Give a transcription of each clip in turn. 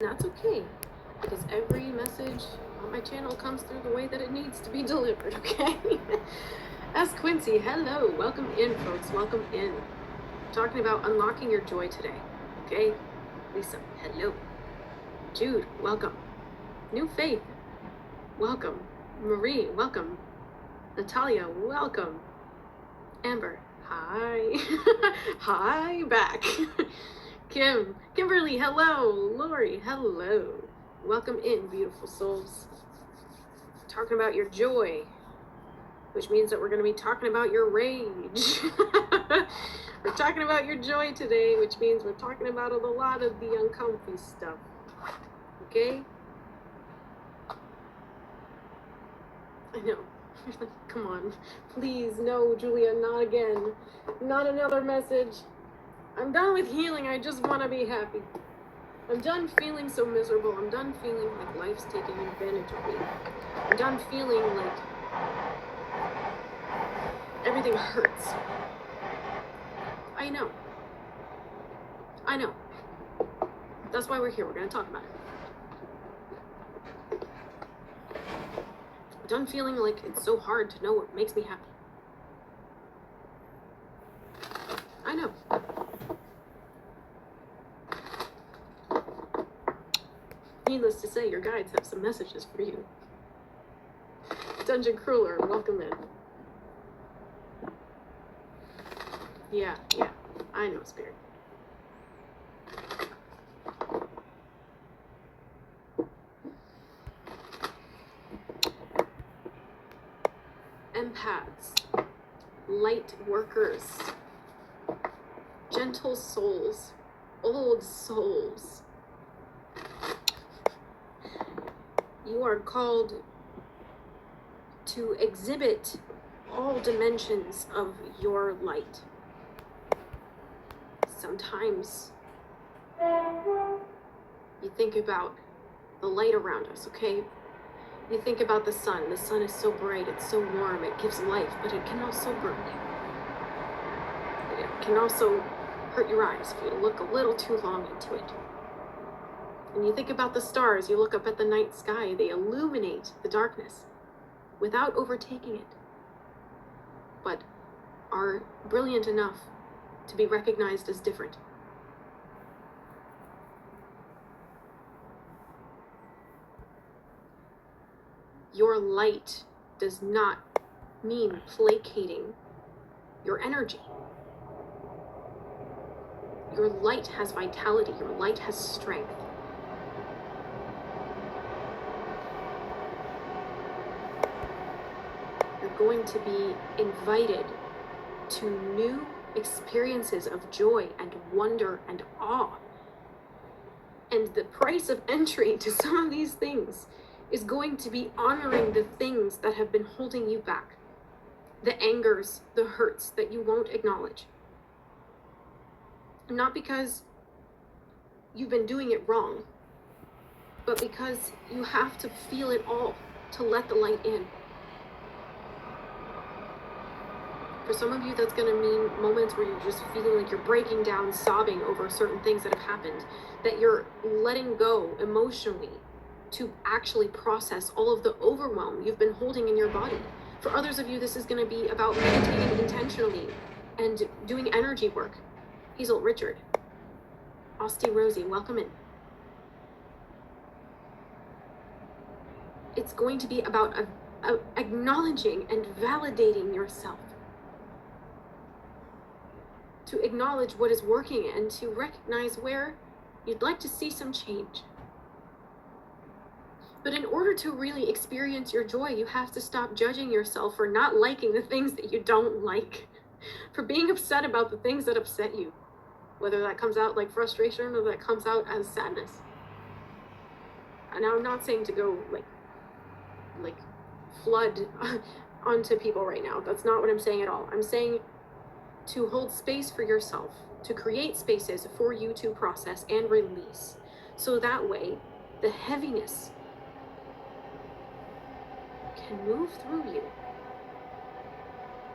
That's okay, because every message on my channel comes through the way that it needs to be delivered, okay? Ask Quincy, hello, welcome in, folks, welcome in. I'm talking about unlocking your joy today, okay? Lisa, hello. Jude, welcome. New Faith, welcome. Marie, welcome. Natalia, welcome. Amber, hi. Hi, back. Kimberly, hello. Lori, hello. Welcome in, beautiful souls. Talking about your joy, which means that we're going to be talking about your rage. We're talking about your joy today, which means we're talking about a lot of the uncomfy stuff. Okay? I know. Come on. Please, no, Julia, not again. Not another message. I'm done with healing. I just want to be happy. I'm done feeling so miserable. I'm done feeling like life's taking advantage of me. I'm done feeling like everything hurts. I know. That's why we're here. We're going to talk about it. I'm done feeling like it's so hard to know what makes me happy. I know. Needless to say, your guides have some messages for you. Dungeon Crueler, welcome in. Yeah, I know, Spirit. Empaths, light workers, gentle souls, old souls. You are called to exhibit all dimensions of your light. Sometimes you think about the light around us, okay? You think about the sun. The sun is so bright, it's so warm, it gives life, but it can also burn you. It can also hurt your eyes if you look a little too long into it. And you think about the stars, you look up at the night sky, they illuminate the darkness without overtaking it, but are brilliant enough to be recognized as different. Your light does not mean placating your energy. Your light has vitality, your light has strength. You're going to be invited to new experiences of joy and wonder and awe. And the price of entry to some of these things is going to be honoring the things that have been holding you back. The angers, the hurts that you won't acknowledge. Not because you've been doing it wrong, but because you have to feel it all to let the light in. For some of you, that's going to mean moments where you're just feeling like you're breaking down, sobbing over certain things that have happened, that you're letting go emotionally to actually process all of the overwhelm you've been holding in your body. For others of you, this is going to be about meditating intentionally and doing energy work. Hazel, Richard, Austie, Rosie, welcome in. It's going to be about acknowledging and validating yourself. To acknowledge what is working and to recognize where you'd like to see some change. But in order to really experience your joy, you have to stop judging yourself for not liking the things that you don't like, for being upset about the things that upset you, whether that comes out like frustration or that comes out as sadness. And I'm not saying to go like flood onto people right now. That's not what I'm saying at all. I'm saying to hold space for yourself, to create spaces for you to process and release. So that way, the heaviness can move through you.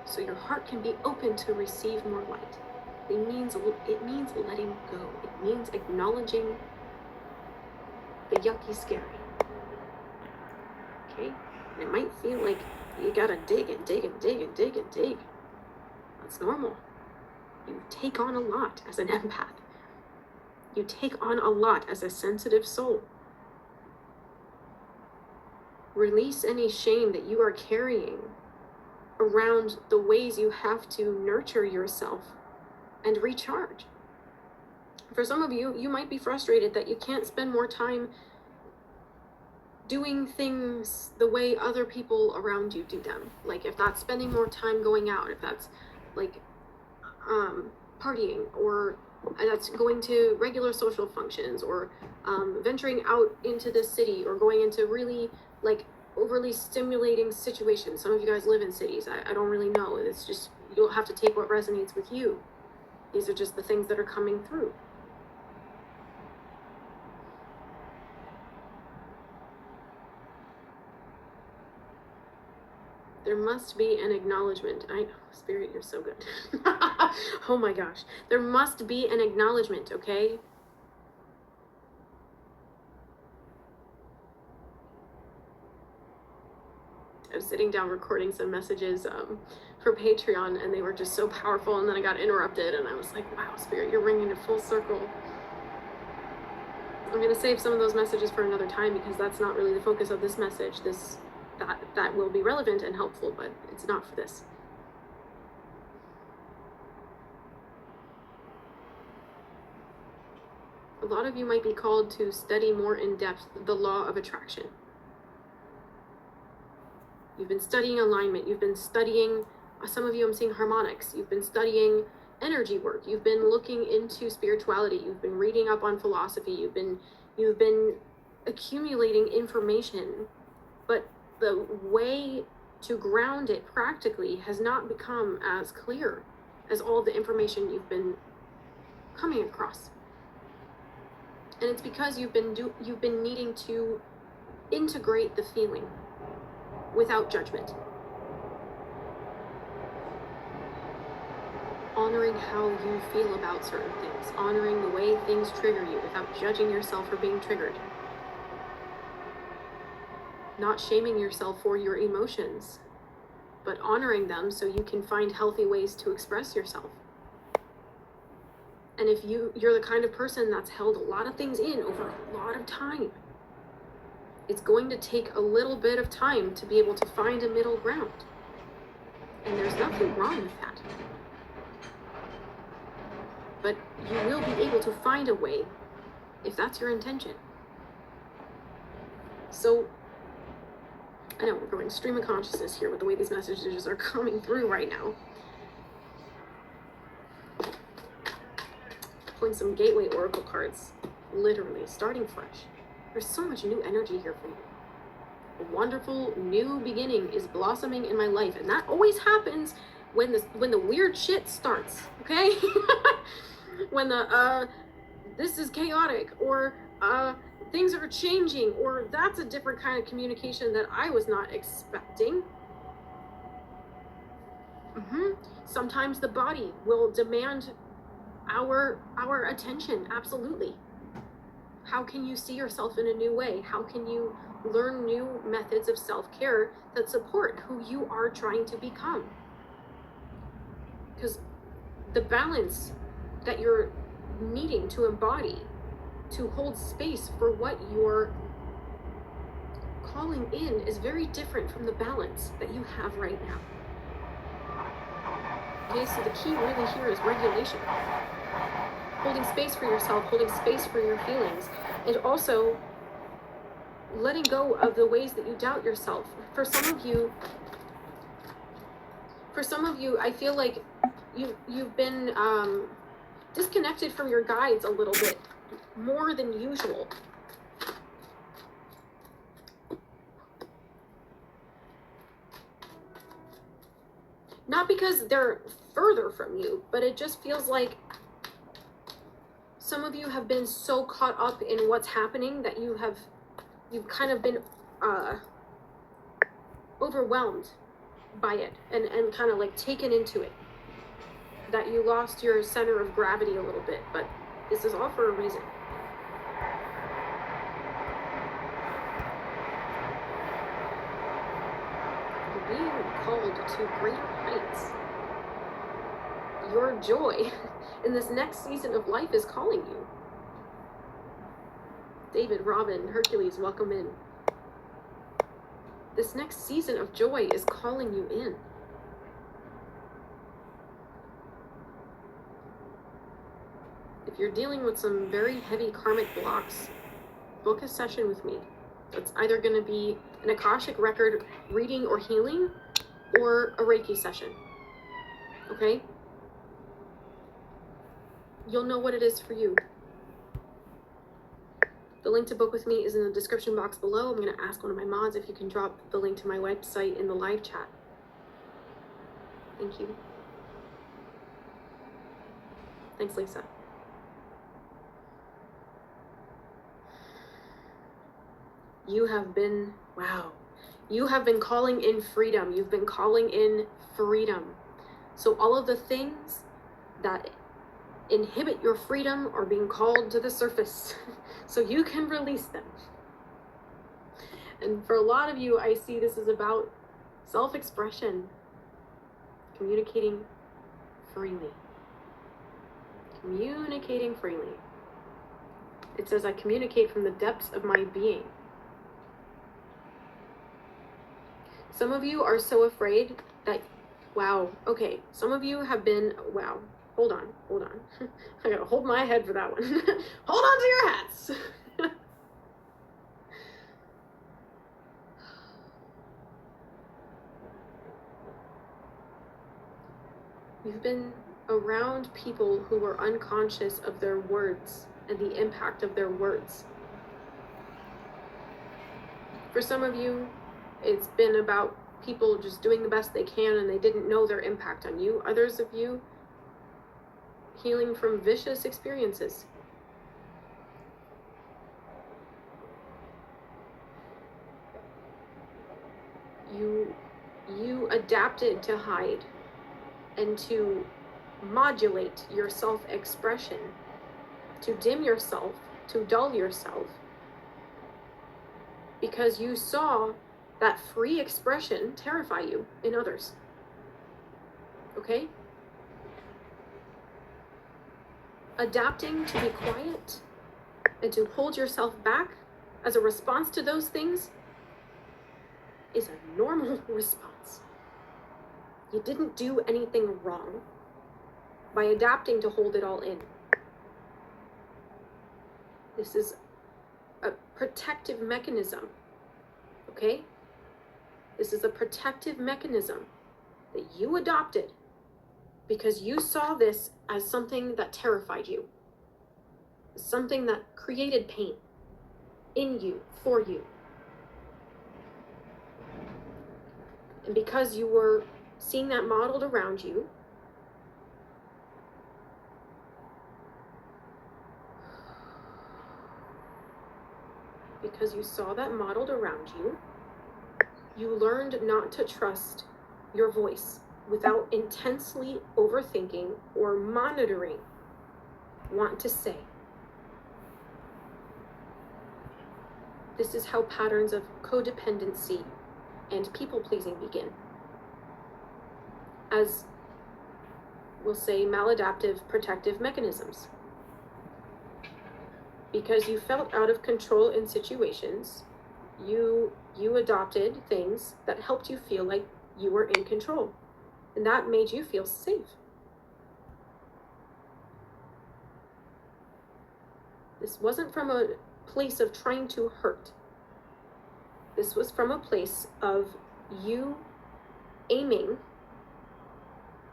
So your heart can be open to receive more light. It means letting go. It means acknowledging the yucky scary. Okay? And it might feel like you gotta dig and dig and dig and dig and dig. That's normal. You take on a lot as an empath. You take on a lot as a sensitive soul. Release any shame that you are carrying around the ways you have to nurture yourself and recharge. For some of you, you might be frustrated that you can't spend more time doing things the way other people around you do them. Like if that's spending more time going out, if that's like partying, or that's going to regular social functions, or venturing out into the city, or going into really like overly stimulating situations. Some of you guys live in cities. I don't really know. It's just, you'll have to take what resonates with you. These are just the things that are coming through. There must be an acknowledgement. I know, Spirit, you're so good. Oh my gosh. There must be an acknowledgement, okay? I was sitting down recording some messages for Patreon, and they were just so powerful, and then I got interrupted, and I was like, wow, Spirit, you're bringing it full circle. I'm going to save some of those messages for another time, because that's not really the focus of this message. That will be relevant and helpful, but it's not for this. A lot of you might be called to study more in depth the law of attraction. You've been studying alignment. You've been studying, some of you I'm seeing harmonics. You've been studying energy work. You've been looking into spirituality. You've been reading up on philosophy. You've been accumulating information, but the way to ground it practically has not become as clear as all the information you've been coming across. And it's because you've been needing to integrate the feeling without judgment. Honoring how you feel about certain things, honoring the way things trigger you without judging yourself for being triggered. Not shaming yourself for your emotions, but honoring them so you can find healthy ways to express yourself. And if you're the kind of person that's held a lot of things in over a lot of time, it's going to take a little bit of time to be able to find a middle ground. And there's nothing wrong with that. But you will be able to find a way if that's your intention. So, I know we're going stream of consciousness here with the way these messages are coming through right now. Pulling some Gateway Oracle cards, literally starting fresh. There's so much new energy here for you. A wonderful new beginning is blossoming in my life, and that always happens when the weird shit starts. Okay, when the this is chaotic, or things are changing, or that's a different kind of communication that I was not expecting. Sometimes the body will demand our attention. Absolutely. How can you see yourself in a new way? How can you learn new methods of self-care that support who you are trying to become? Because the balance that you're needing to embody, to hold space for what you're calling in, is very different from the balance that you have right now. Okay, so the key really here is regulation. Holding space for yourself, holding space for your feelings, and also letting go of the ways that you doubt yourself. For some of you, I feel like you've been disconnected from your guides a little bit more than usual. Not because they're further from you, but it just feels like some of you have been so caught up in what's happening that you've kind of been overwhelmed by it and kind of like taken into it, that you lost your center of gravity a little bit. But this is all for a reason. being called to greater heights. Your joy in this next season of life is calling you. David, Robin, Hercules, welcome in. This next season of joy is calling you in. If you're dealing with some very heavy karmic blocks, book a session with me. It's either going to be an Akashic record reading or healing, or a Reiki session. Okay? You'll know what it is for you. The link to book with me is in the description box below. I'm going to ask one of my mods if you can drop the link to my website in the live chat. Thank you. Thanks, Lisa. You have been, wow. You have been calling in freedom. You've been calling in freedom. So all of the things that inhibit your freedom are being called to the surface so you can release them. And for a lot of you, I see this is about self-expression, communicating freely. Communicating freely. It says, I communicate from the depths of my being. Some of you are so afraid that, wow, okay, some of you have been, wow, hold on. I gotta hold my head for that one. Hold on to your hats. You've been around people who were unconscious of their words and the impact of their words. For some of you, it's been about people just doing the best they can and they didn't know their impact on you. Others of you, healing from vicious experiences. You adapted to hide and to modulate your self-expression, to dim yourself, to dull yourself, because you saw that free expression terrify you in others. Okay? Adapting to be quiet and to hold yourself back as a response to those things is a normal response. You didn't do anything wrong by adapting to hold it all in. This is a protective mechanism, okay? This is a protective mechanism that you adopted because you saw this as something that terrified you, something that created pain in you, for you. And because you were seeing that modeled around you, because you saw that modeled around you, you learned not to trust your voice without intensely overthinking or monitoring what to say. This is how patterns of codependency and people-pleasing begin. As we'll say, maladaptive protective mechanisms. Because you felt out of control in situations, you adopted things that helped you feel like you were in control. And that made you feel safe. This wasn't from a place of trying to hurt. This was from a place of you aiming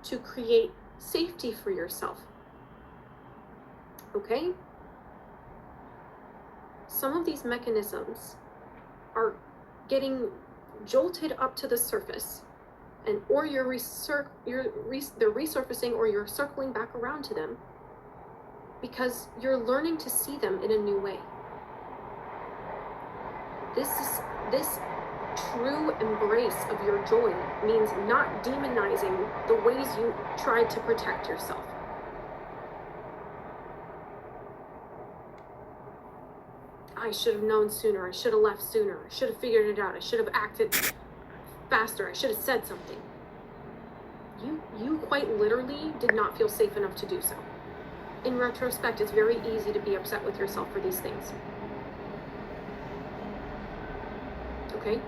to create safety for yourself. Okay? Some of these mechanisms are getting jolted up to the surface, and or they're resurfacing, or you're circling back around to them because you're learning to see them in a new way. This true embrace of your joy means not demonizing the ways you tried to protect yourself. I should have known sooner. I should have left sooner. I should have figured it out. I should have acted faster. I should have said something. You quite literally did not feel safe enough to do so. In retrospect, it's very easy to be upset with yourself for these things. Okay?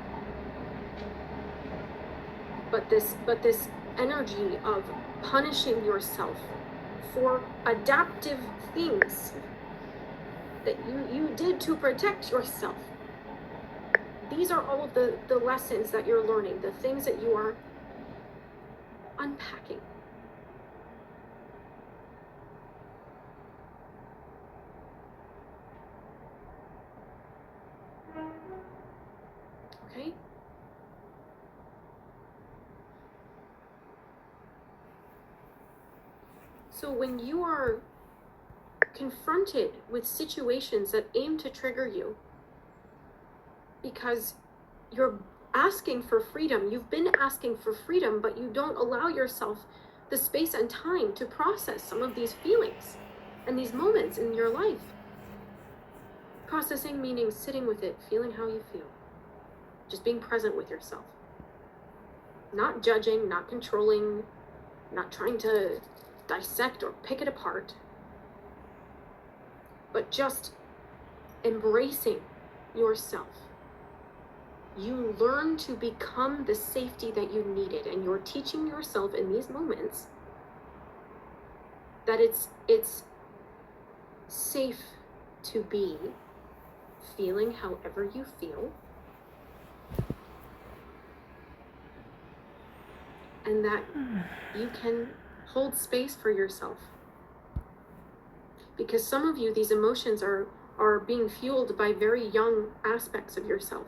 But this energy of punishing yourself for adaptive things that you did to protect yourself. These are all of the lessons that you're learning, the things that you are unpacking. Okay? So when you are confronted with situations that aim to trigger you, because you're asking for freedom, you've been asking for freedom, but you don't allow yourself the space and time to process some of these feelings and these moments in your life. Processing meaning sitting with it, feeling how you feel, just being present with yourself, not judging, not controlling, not trying to dissect or pick it apart, but just embracing yourself. You learn to become the safety that you needed, and you're teaching yourself in these moments that it's safe to be feeling however you feel, and that you can hold space for yourself. Because some of you, these emotions are being fueled by very young aspects of yourself.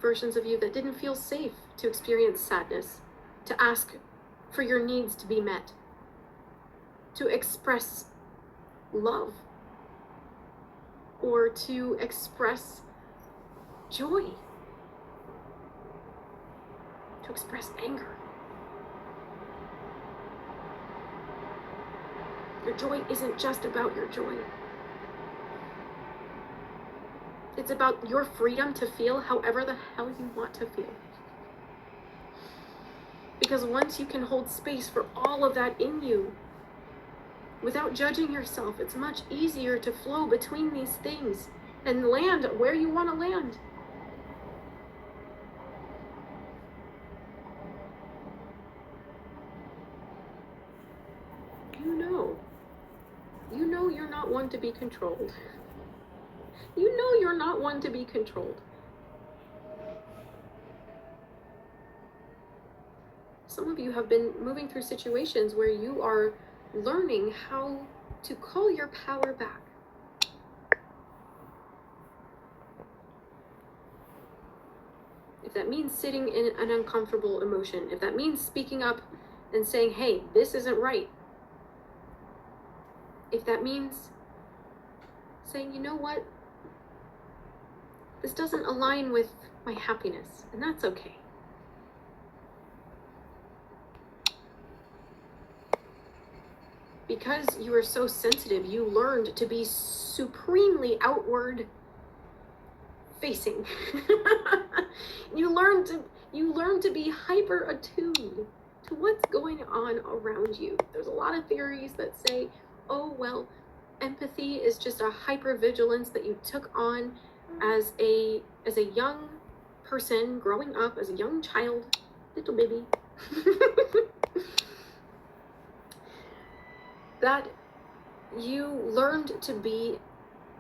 Versions of you that didn't feel safe to experience sadness, to ask for your needs to be met, to express love, or to express joy, to express anger. Your joy isn't just about your joy. It's about your freedom to feel however the hell you want to feel. Because once you can hold space for all of that in you, without judging yourself, it's much easier to flow between these things and land where you want to land. You know you're not one to be controlled. You know you're not one to be controlled. Some of you have been moving through situations where you are learning how to call your power back. If that means sitting in an uncomfortable emotion, if that means speaking up and saying, hey, this isn't right. If that means saying, you know what? This doesn't align with my happiness, and that's okay. Because you are so sensitive, you learned to be supremely outward facing. You learn to be hyper attuned to what's going on around you. There's a lot of theories that say, oh well, empathy is just a hypervigilance that you took on as a young person growing up, as a young child, little baby. That you learned to be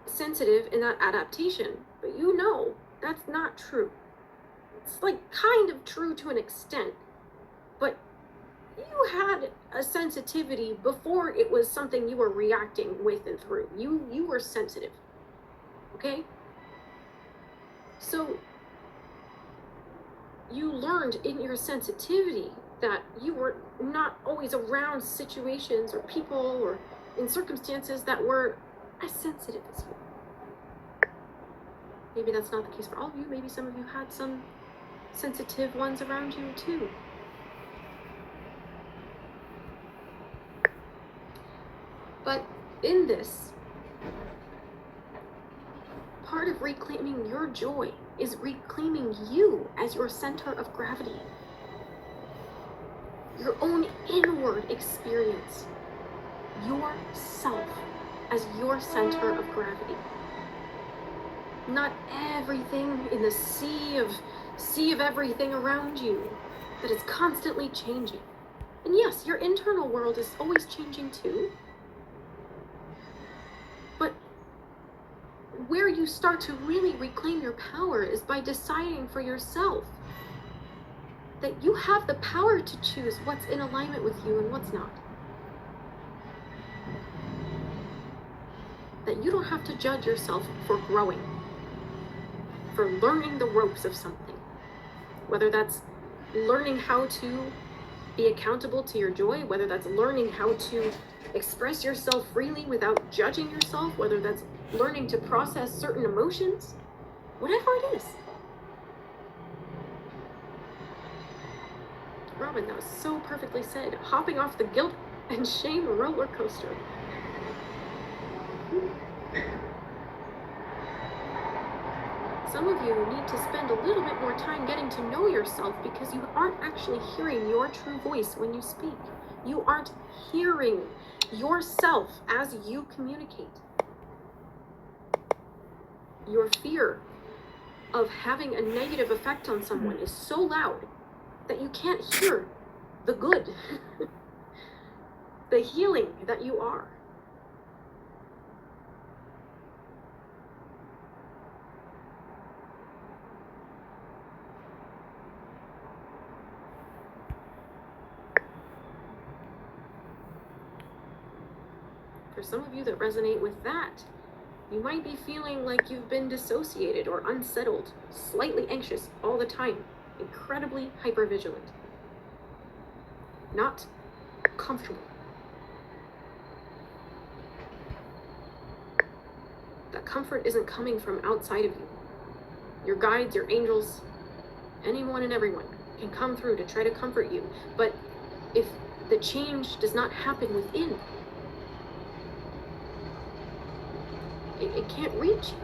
sensitive in that adaptation, but you know that's not true. It's like kind of true to an extent, but you had a sensitivity before it was something you were reacting with and through. You were sensitive, okay? So you learned in your sensitivity that you were not always around situations or people or in circumstances that were as sensitive as you. Maybe that's not the case for all of you. Maybe some of you had some sensitive ones around you too. But in this, part of reclaiming your joy is reclaiming you as your center of gravity. Your own inward experience. Yourself as your center of gravity. Not everything in the sea of everything around you that is constantly changing. And yes, your internal world is always changing too. But where you start to really reclaim your power is by deciding for yourself that you have the power to choose what's in alignment with you and what's not. That you don't have to judge yourself for growing, for learning the ropes of something. Whether that's learning how to be accountable to your joy, whether that's learning how to express yourself freely without judging yourself, whether that's learning to process certain emotions, whatever it is. Robin, that was so perfectly said. Hopping off the guilt and shame roller coaster. Some of you need to spend a little bit more time getting to know yourself because you aren't actually hearing your true voice when you speak. You aren't hearing yourself as you communicate. Your fear of having a negative effect on someone is so loud that you can't hear the good, the healing that you are. For some of you that resonate with that, you might be feeling like you've been dissociated or unsettled, slightly anxious all the time, incredibly hypervigilant, not comfortable. That comfort isn't coming from outside of you. Your guides, your angels, anyone and everyone can come through to try to comfort you, but if the change does not happen within, it can't reach you.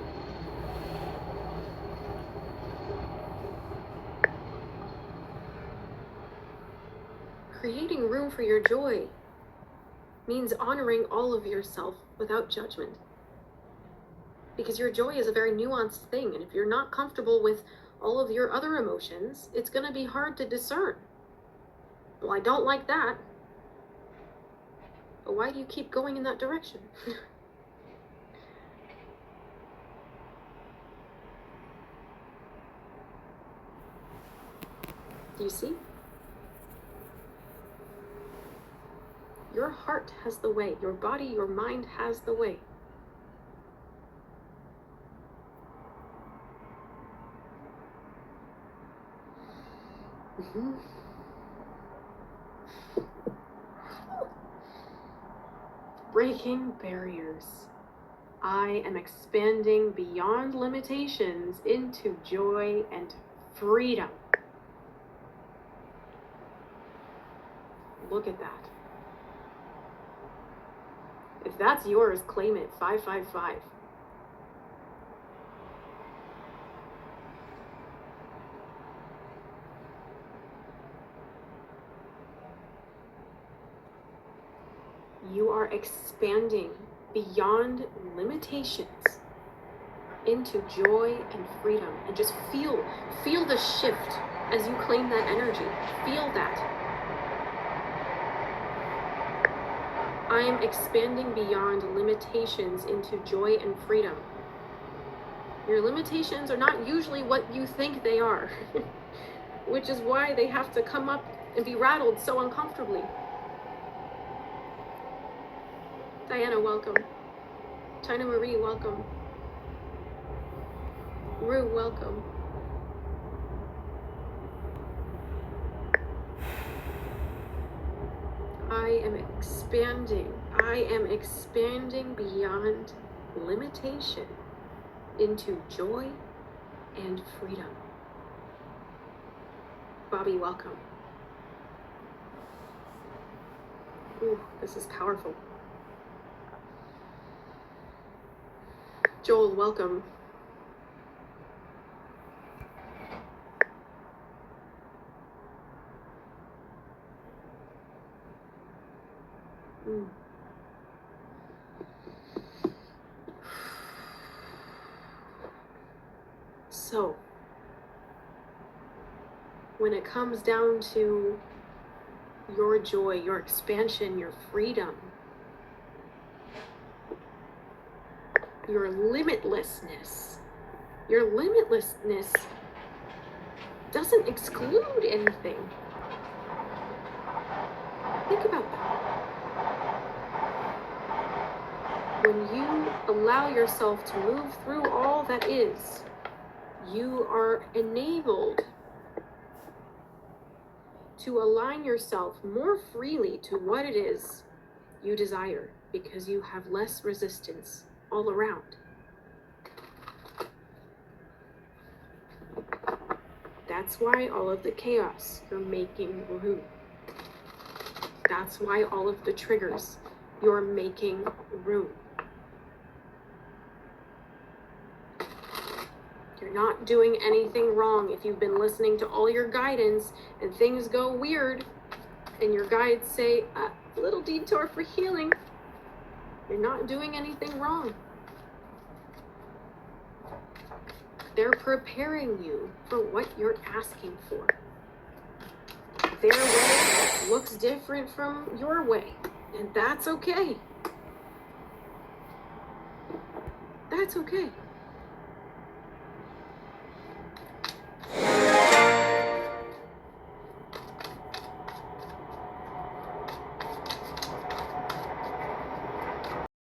Creating room for your joy means honoring all of yourself without judgment. Because your joy is a very nuanced thing, and if you're not comfortable with all of your other emotions, it's going to be hard to discern. Well, I don't like that. But why do you keep going in that direction? Do you see? Your heart has the way. Your body, your mind has the way. Mm-hmm. Breaking barriers. I am expanding beyond limitations into joy and freedom. Look at that. If that's yours, claim it. 555. You are expanding beyond limitations into joy and freedom. And just feel the shift as you claim that energy. Feel that. I am expanding beyond limitations into joy and freedom. Your limitations are not usually what you think they are, which is why they have to come up and be rattled so uncomfortably. Diana, welcome. China Marie, welcome. Rue, welcome. I am expanding beyond limitation into joy and freedom. Bobby, welcome. Ooh, this is powerful. Joel, welcome. So, when it comes down to your joy, your expansion, your freedom, your limitlessness doesn't exclude anything. Think about that. When you allow yourself to move through all that is, you are enabled to align yourself more freely to what it is you desire, because you have less resistance all around. That's why all of the chaos, you're making room. That's why all of the triggers, you're making room. You're not doing anything wrong. If you've been listening to all your guidance and things go weird and your guides say, a little detour for healing, you're not doing anything wrong. They're preparing you for what you're asking for. Their way looks different from your way, and that's okay. That's okay.